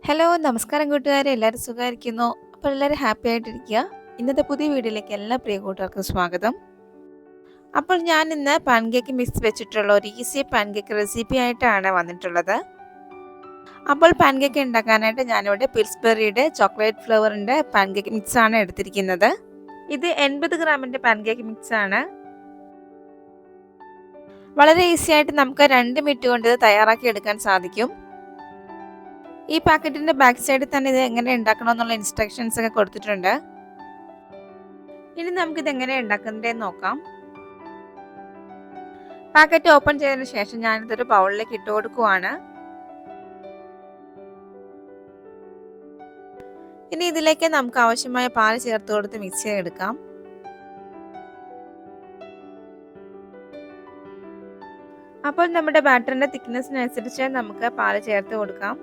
Hello നമസ്കാരം കൂട്ടുകാരെ, എല്ലാവരും സുഖമായിരിക്കുന്നു. അപ്പോൾ എല്ലാവരും ഹാപ്പി ആയിട്ടിരിക്കുക. ഇന്നത്തെ പുതിയ വീഡിയോയിലേക്ക് എല്ലാ പ്രിയ കൂട്ടുകാർക്കും സ്വാഗതം. അപ്പോൾ ഞാൻ ഇന്ന് പാൻകേക്ക് മിക്സ് വെച്ചിട്ടുള്ള ഒരു ഈസി പാൻകേക്ക് റെസിപ്പി ആയിട്ടാണ് വന്നിട്ടുള്ളത്. അപ്പോൾ പാൻകേക്ക് ഉണ്ടാക്കാനായിട്ട് ഞാനിവിടെ പിൽസ്ബെറിയുടെ ചോക്ലേറ്റ് ഫ്ലേവറിൻ്റെ പാൻകേക്ക് മിക്സ് ആണ് എടുത്തിരിക്കുന്നത്. ഇത് 80 ഗ്രാമിൻ്റെ പാൻകേക്ക് മിക്സ് ആണ്. വളരെ ഈസി ആയിട്ട് നമുക്ക് 2 മിനിറ്റ് കൊണ്ട് ഇത് തയ്യാറാക്കി എടുക്കാൻ സാധിക്കും. ഈ പാക്കറ്റിന്റെ ബാക്ക് സൈഡിൽ തന്നെ ഇത് എങ്ങനെ ഉണ്ടാക്കണമെന്നുള്ള ഇൻസ്ട്രക്ഷൻസ് ഒക്കെ കൊടുത്തിട്ടുണ്ട്. ഇനി നമുക്കിത് എങ്ങനെ ഉണ്ടാക്കുന്നതെന്ന് നോക്കാം. പാക്കറ്റ് ഓപ്പൺ ചെയ്തതിന് ശേഷം ഞാനിതൊരു ബൗളിലേക്ക് ഇട്ട് കൊടുക്കുവാണ്. ഇനി ഇതിലേക്ക് നമുക്ക് ആവശ്യമായ പാൽ ചേർത്ത് കൊടുത്ത് മിക്സ് ചെയ്തെടുക്കാം. അപ്പോൾ നമ്മുടെ ബാറ്ററിന്റെ തിക്നെസ്സിനനുസരിച്ച് നമുക്ക് പാൽ ചേർത്ത് കൊടുക്കാം.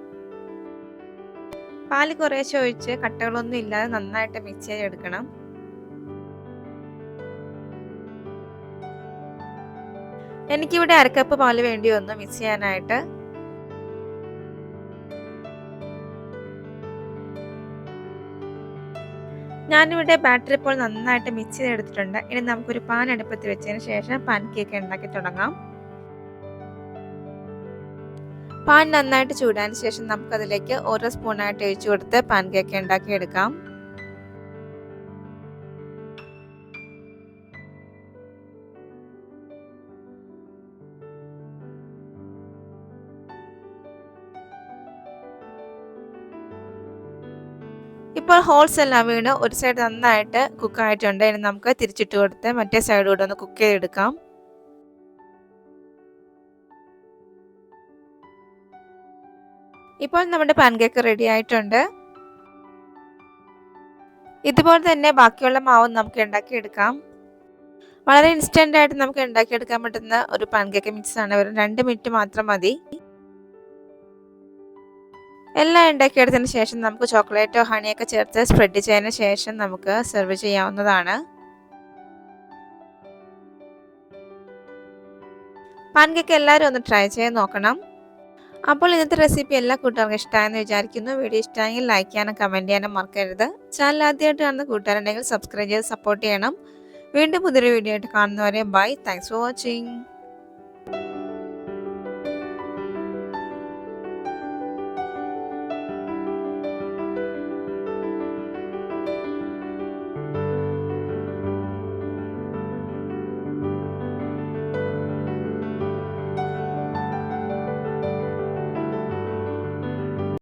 പാല് കുറേശ്ശെ ഒഴിച്ച് കട്ടകളൊന്നും ഇല്ലാതെ നന്നായിട്ട് മിക്സ് ചെയ്തെടുക്കണം. എനിക്കിവിടെ 1/2 കപ്പ് പാല് വേണ്ടി വന്നു മിക്സ് ചെയ്യാനായിട്ട്. ഞാനിവിടെ ബാറ്ററി ഇപ്പോൾ നന്നായിട്ട് മിക്സ് ചെയ്തെടുത്തിട്ടുണ്ട്. ഇനി നമുക്കൊരു പാൻ അടുപ്പത്ത് വെച്ചതിന് ശേഷം പാൻ കേക്ക് ഉണ്ടാക്കി തുടങ്ങാം. പാൻ നന്നായിട്ട് ചൂടാന് ശേഷം നമുക്കതിലേക്ക് ഓരോ സ്പൂണായിട്ട് ഒഴിച്ചു കൊടുത്ത് പാൻ കേക്ക് ഉണ്ടാക്കിയെടുക്കാം. ഇപ്പോൾ ഹോൾസ് എല്ലാം വീണ് ഒരു സൈഡ് നന്നായിട്ട് കുക്കായിട്ടുണ്ട്. ഇനി നമുക്ക് തിരിച്ചിട്ട് കൊടുത്ത് മറ്റേ സൈഡ് കൂടെ ഒന്ന് കുക്ക് ചെയ്തെടുക്കാം. ഇപ്പോൾ നമ്മുടെ പാൻകേക്ക് റെഡി ആയിട്ടുണ്ട്. ഇതുപോലെ തന്നെ ബാക്കിയുള്ള മാവും നമുക്ക് ഉണ്ടാക്കിയെടുക്കാം. വളരെ ഇൻസ്റ്റന്റ് ആയിട്ട് നമുക്ക് ഉണ്ടാക്കിയെടുക്കാൻ പറ്റുന്ന ഒരു പാൻകേക്ക് മിക്സ് ആണ്. വെറും 2 മിനിറ്റ് മാത്രം മതി. എല്ലാം ഉണ്ടാക്കിയെടുത്തതിന് ശേഷം നമുക്ക് ചോക്ലേറ്റോ ഹണിയൊക്കെ ചേർത്ത് സ്പ്രെഡ് ചെയ്തതിന് ശേഷം നമുക്ക് സെർവ് ചെയ്യാവുന്നതാണ്. പാൻകേക്ക് എല്ലാവരും ഒന്ന് ട്രൈ ചെയ്ത് നോക്കണം. അപ്പോൾ ഇന്നത്തെ റെസിപ്പി എല്ലാ കൂട്ടുകാർക്കും ഇഷ്ടമായെന്ന് വിചാരിക്കുന്നു. വീഡിയോ ഇഷ്ടമായെങ്കിൽ ലൈക്ക് ചെയ്യാനും കമൻറ്റ് ചെയ്യാനും മറക്കരുത്. ചാനൽ ആദ്യമായിട്ട് കാണുന്ന കൂട്ടുകാരുണ്ടെങ്കിൽ സബ്സ്ക്രൈബ് ചെയ്ത് സപ്പോർട്ട് ചെയ്യണം. വീണ്ടും പുതിയൊരു വീഡിയോ ആയിട്ട് കാണുന്നവരെ ബൈ. Thanks for watching.